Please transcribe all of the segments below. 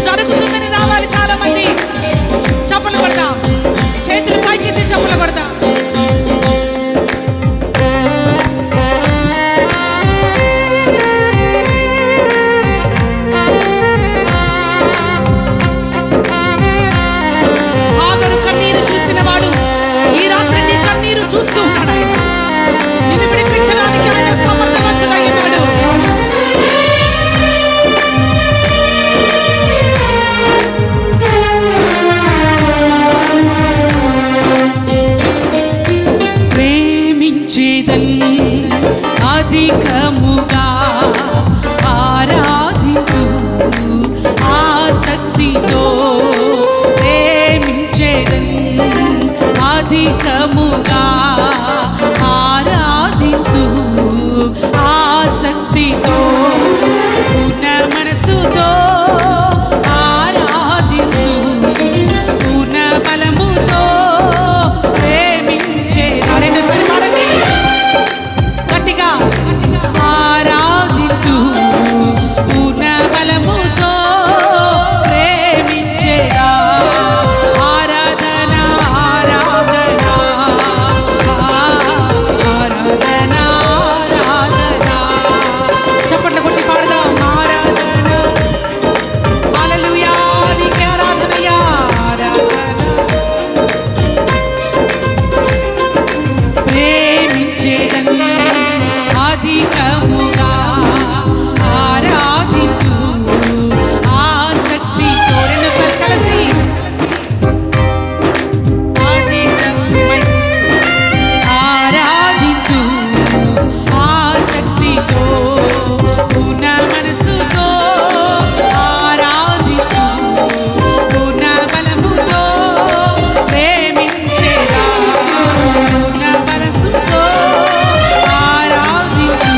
జరుగుతుందని రావాలి. చాలా మంది చప్పలు కొడదాం, చేతులు పైకెత్తి చప్పలు కొడదాం. హాగరు కన్నీరు చూసిన వాడు ఈ రాత్రి నీ కన్నీరు చూస్తూ ఉన్నాడు. ఆయన నిన్ను విడిపించడానికి ఆయన సమర్థవంతుడై ఉన్నాడు. ప్రేమించేదన్ అధికముగా ఆరాధించు ఆసక్తితో, ప్రేమించేదన్ అధికముగా ఆరాధించు ఆసక్తితో, పూర్ణ మనసుతో ఆరాధించు, పూర్ణ బలముతో ప్రేమించే. రెండోసారి పాడండి గట్టిగా. ఆరాధించు పూర్ణ బలముతో ప్రేమించేదా. ఆరాధన ఆరాధన ఆరాధన ఆరాధన. చప్పట్లు కొట్టి పాడదాం. ఆరాధన హల్లెలూయా, నీకే ఆరాధనయ్యా. ప్రేమించేదన్ అధికముగా ఆరాధించు ఆసక్తితో. రెండోసారి కలిసి. ఆరాధించు ఆసక్తితో, పూర్ణ మనసుతో ఆరాధించు, పూర్ణ బలముతో ప్రేమించేదా. పూర్ణ మనసుతో ఆరాధించు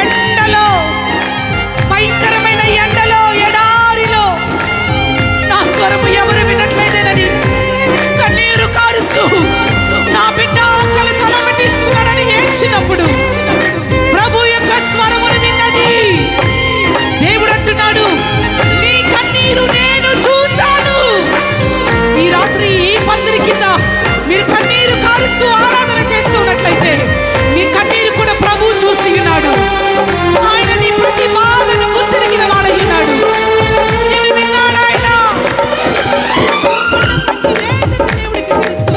ఎండలో, భయంకరమైన ఎండలో, ఎడారిలో నా స్వరము ఎవరు వినట్లేదేనని కన్నీరు కారుస్తూ నా బిడ్డ ఆకలి తలపెట్టిస్తున్నాడని ఏడ్చినప్పుడు ప్రభు యొక్క స్వరమును విన్నది. దేవుడు అంటున్నాడు, నీ కన్నీరు నేను చూశాను. ఈ రాత్రి ఈ పందిరి కింద మీరు కన్నీరు కారుస్తూ ఆరాధన చేస్తూ ఉన్నట్లయితే మీ కన్నీరు కూడా ప్రభు చూసి ఉన్నాడు. ఆయన నీ ప్రతి బాధను గుర్తిరిగిన వాడై ఉన్నాడు. నిన్ను విన్నాడు ఆయన. దేవుడికి తెలుసు.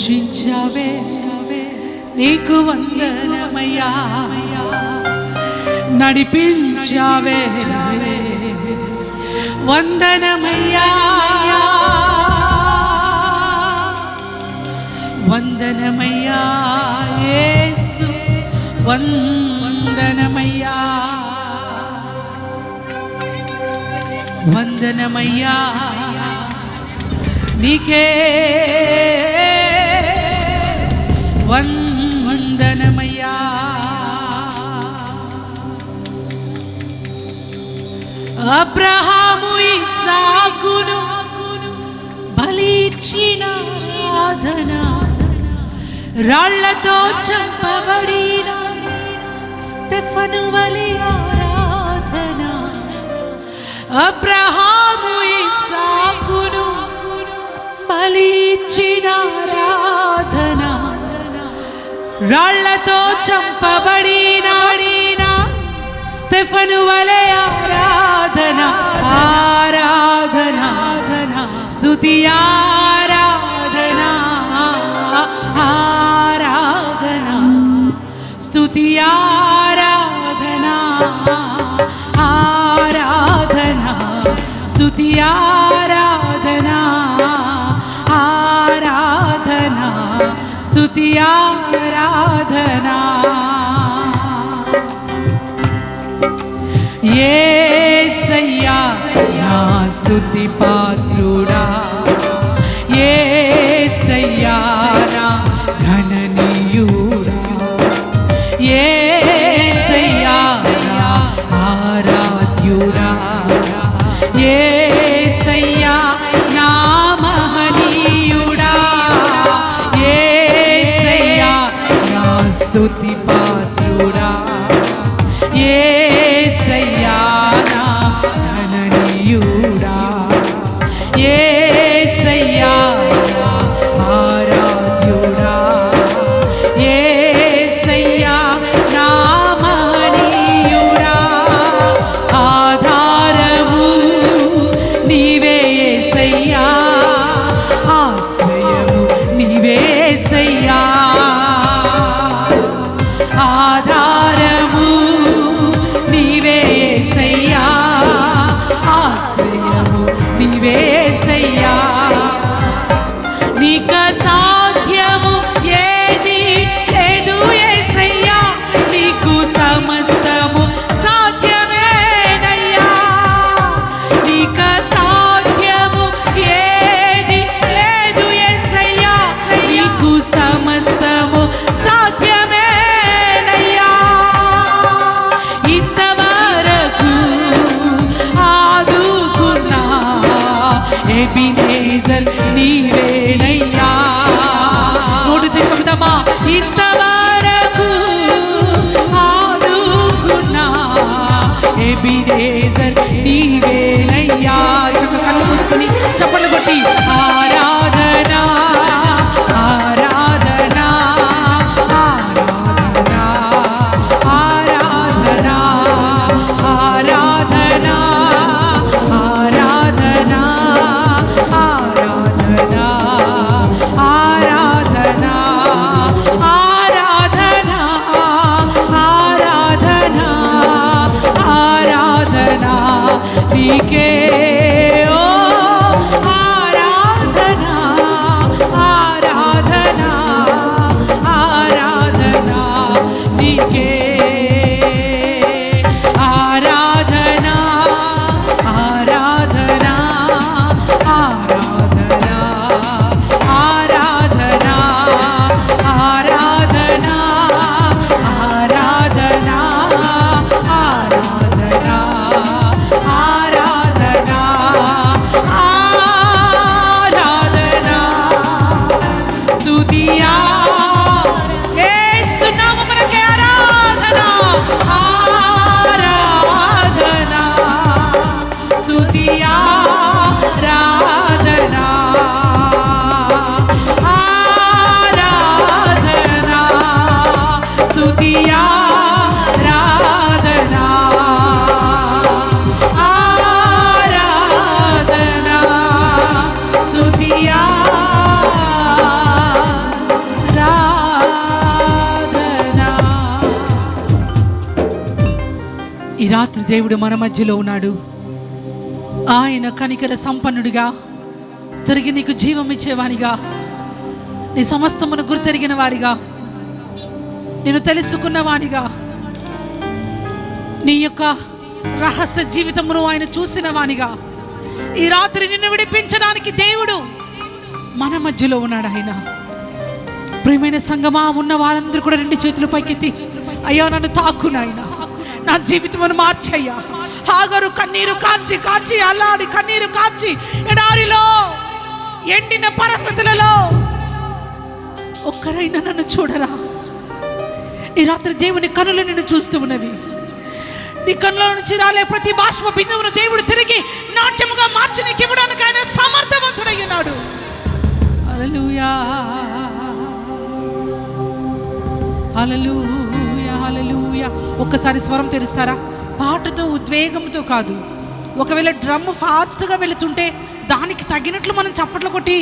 పోషించావే నీకు వందనమయ్యా, నడిపించావే వందనమయ్యా, వందనమయ్యా యేసు వందనమయ్యా, వందనమయ్యా నీకే వందనమయ్యా. అబ్రహాము ఇస్సాకును బలిచ్చిన ఆరాధన, రాళ్లతో చంపబడిన స్తెఫను వలె ఆరాధన. అబ్రహాము ఇస్సాకును బలిచ్చిన ఆరాధన, రాళ్లతో చంపబడిన స్తెఫను వలె ఆరాధన. ఆరాధన స్తుతి ఆరాధన, ఆరాధన స్తుతి ఆరాధన, ఆరాధన స్తుతి ఆరాధన, ఆరాధన స్తుతి ఆరాధన. యేసయ్యా నా స్తుతి పాత్రుడా, యేసయ్యా నా ఘననీయుడా, యేసయ్యా నా ఆరాధ్యుడా, యేసయ్యా నా మహనీయుడా, యేసయ్యా నా స్తుతి పాత్రుడా, యేసయ్యా నా ఘననీయుడా, యేసయ్యా నా ఆరాధ్యుడా, యేసయ్యా నా మహనీయుడా. ఆధారము నీవే యేసయ్యా, ఆశ్రయము నీవే యేసయ్యా, ఆధారము నీవే యేసయ్యా, ఆశ్రయము నీవే యేసయ్యా. నీకు సాధ్యము ఏది లేదు యేసయ్యా, నీకు సమస్తము సాధ్యమేనయ్యా. నీకు సాధ్యము ఏది లేదు యేసయ్యా, నీకు సమస్తము సాధ్యమేనయ్యా. ఇంతవరకు ఆదుకున్నా ఎబినేజర్ నీవేనయ్యా. నోటితో చెబుదామా, ఇంతవరకు ఆదుకున్నా ఎబినేజర్ నీవేనయ్యా. చక్క కళ్ళు మూసుకొని చప్పట్లు కొట్టి ఆరాధన ఆరాధన ఆరాధన ఆరాధన ఆరాధన ఆరాధన ఆరాధన ఆరాధన ఆరాధన ఆరాధన ఆరాధన నీకే ఓ ఆరాధన ఆరాధన ఆరాధన నీకే ఆరాధన ఆరాధన ఆరాధన ఆరాధన ఆరాధన ఆరాధన ఆరాధన ఆరాధన ఈ రాత్రి దేవుడు మన మధ్యలో ఉన్నాడు. ఆయన కనికర సంపన్నుడిగా, తిరిగి నీకు జీవం ఇచ్చేవానిగా, నీ సమస్తమును గుర్తెరిగిన వారిగా, నేను తెలుసుకున్న వానిగా, నీ యొక్క రహస్య జీవితమును ఆయన చూసిన వానిగా ఈ రాత్రి నిన్ను విడిపించడానికి దేవుడు మన మధ్యలో ఉన్నాడు. ఆయన ప్రియమైన సంగమా, ఉన్న వారందరూ కూడా 2 చేతులు పైకెత్తి, అయ్యా నన్ను తాకు నాయనా, నా జీవితమును మార్చయ్యా. హాగరు కన్నీరు కార్చి కార్చి అల్లాడి కన్నీరు కార్చి ఎడారిలో ఎండిన పరిస్థితులలో ఒక్కరైనా నన్ను చూడరా. ఈ రాత్రి దేవుని కనులు నిన్ను చూస్తూ ఉన్నవి. నీ కన్నుల నుంచి రాలే ప్రతి బాష్ప బిందువును దేవుడు తిరిగి నాట్యముగా మార్చి నీకు ఇవ్వడానికి ఆయన సమర్థవంతుడై ఉన్నాడు. హల్లెలూయా, హల్లెలూయా, హల్లెలూయా. ఒక్కసారి స్వరం తెరుస్తారా? పాటతో ఉద్వేగంతో కాదు. ఒకవేళ డ్రమ్ ఫాస్ట్గా వెళుతుంటే దానికి తగినట్లు మనం చప్పట్లు కొట్టి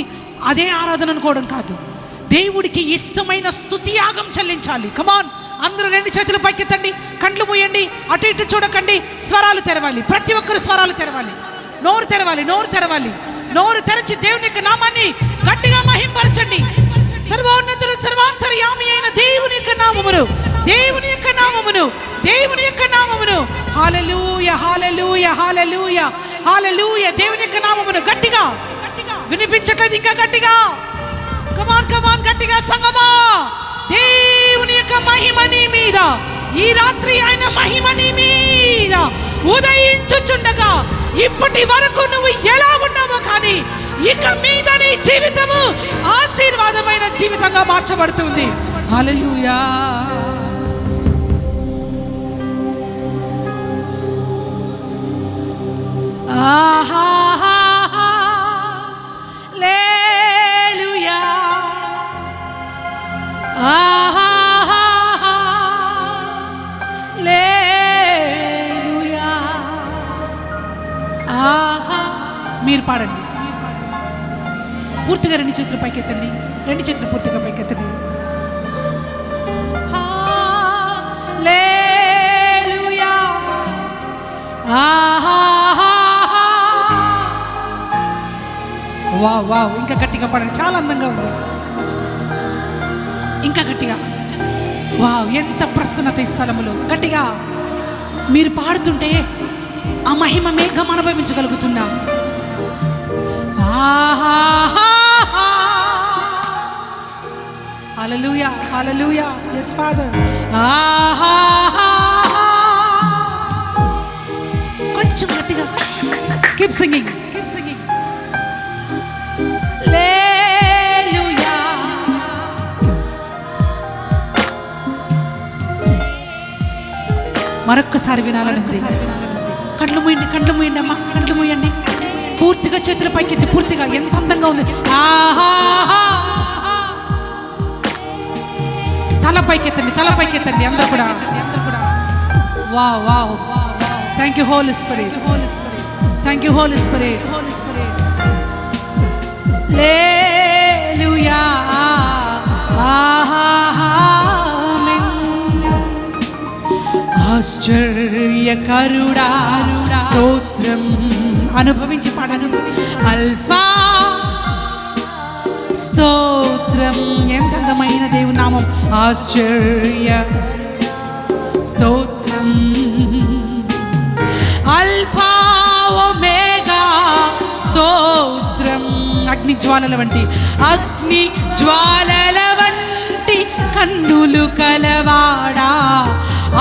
అదే ఆరాధన అనుకోవడం కాదు. దేవుడికి ఇష్టమైన స్తుతి యాగం చెల్లించాలి. కమాన్, అందరూ 2 చేతులు పైకెత్తండి, కండ్లు మూయండి, అటు ఇటు చూడకండి, స్వరాలు తెరవాలి. ప్రతి ఒక్కరు స్వరాలు తెరవాలి, నోరు తెరవాలి, నోరు తెరవాలి. నోరు తెరచి దేవుని యొక్క నామాన్ని గట్టిగా మహింపరచండి. సర్వోన్నతుడు సర్వాంతర్యామి అయిన దేవుని యొక్క నామమును, దేవుని యొక్క నామమును, దేవుని యొక్క నామమును. హల్లెలూయా, హల్లెలూయా, హల్లెలూయా, హల్లెలూయా. దేవుని యొక్క నామమును గట్టిగా వినిపించట్లేదు, ఇంకా గట్టిగా. కమాన్ కమాన్, గట్టిగా సంగమా. దేవుని యొక్క మహిమ నీ మీద ఈ రాత్రి, ఆయన మహిమ నీ మీద ఉదయించుచుండగా ఇప్పటి వరకు నువ్వు ఎలా ఉన్నావో కానీ ఇక మీద నీ జీవితము ఆశీర్వాదమైన జీవితంగా మార్చబడుతుంది. హల్లెలూయా. హల్లెలూయా, హల్లెలూయా. మీరు పాడండి పూర్తిగా. 2 చేతులు పైకెత్తండి, 2 చేతులు పూర్తిగా పైకెత్తండి. హల్లెలూయా, వావ్ వావ్. ఇంకా గట్టిగా పాడండి, చాలా అందంగా ఉంది. ఇంకా గట్టిగా. వావ్, ఎంత ప్రసన్నత ఈ స్థలములో. గట్టిగా మీరు పాడుతుంటే ఆ మహిమ మేఘం అనుభవించగలుగుతున్నాం. హల్లెలూయా, హల్లెలూయా. yes father. కొంచెం గట్టిగా. keep singing, keep singing. హల్లెలూయా. మరొక్కసారి వినాలనుంది. కళ్ళు మూయండి, కళ్ళు మూయండి అమ్మా, కళ్ళు మూయండి. పూర్తిగా చేతుల పైకెత్తి, పూర్తిగా. ఎంత అందంగా ఉంది. తల పైకెత్తండి, తల పైకెత్తండి అందరూ కూడా. Wow wow. Thank you holy spirit, thank you holy spirit. Hallelujah, ఆశ్చర్యకరుడా స్తోత్రం. అనుభవించి పాడను. అల్ఫా స్తోత్రం. ఎంత అందమైన దేవుని నామం. ఆశ్చర్య స్తోత్రం. అల్ఫా ఒమేగా స్తోత్రం. అగ్ని జ్వాలల వంటి, అగ్ని జ్వాలల వంటి కన్నులు కలవాడా,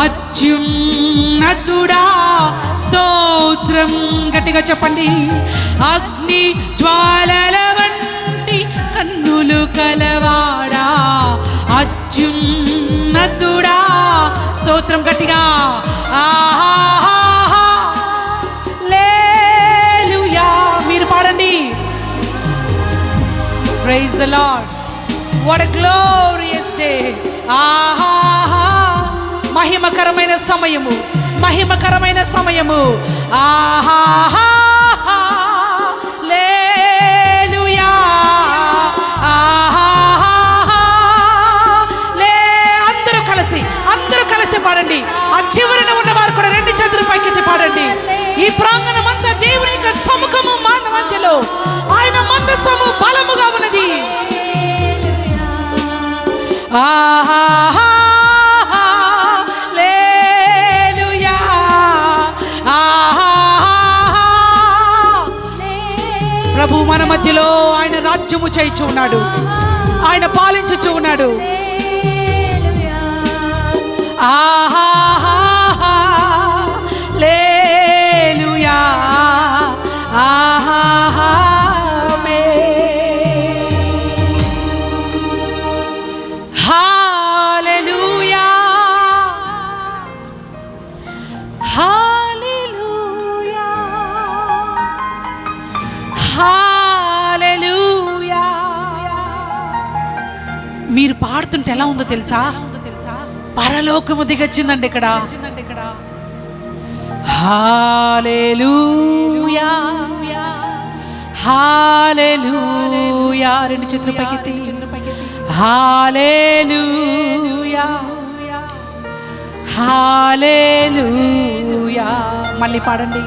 అత్యున్నతుడా స్తోత్రం. గట్టిగా చెప్పండి. అగ్ని జ్వాలల వంటి కన్నులు కలవాడా, అత్యున్నతుడా స్తోత్రం. గట్టిగా. హల్లెలూయా. మీరు పాడండి. Praise the Lord. What a glorious day. మహిమకరమైన సమయము, మహిమకరమైన సమయము. హల్లెలూయా. అందరూ కలిసి పాడండి. ఆ చివరన ఉన్నవారు కూడా 2 చేతులు పై విశ్వాసము బలముగా ఉన్నది. హల్లెలూయా, ప్రభు మన మధ్యలో ఆయన రాజ్యము చేయించు ఉన్నాడు, ఆయన పాలించుచు ఉన్నాడు. హల్లెలూయా, హల్లెలూయా, హల్లెలూయా, హల్లెలూయా. మీరు పాడుతుంటే ఎలా ఉందో తెలుసా? పరలోకము దిగొచ్చిందండి ఇక్కడ. హల్లెలూయా, హల్లెలూయా. రెండు చేతులు పైకెత్తి హల్లెలూయా, హల్లెలూయా. మళ్ళీ పాడండి.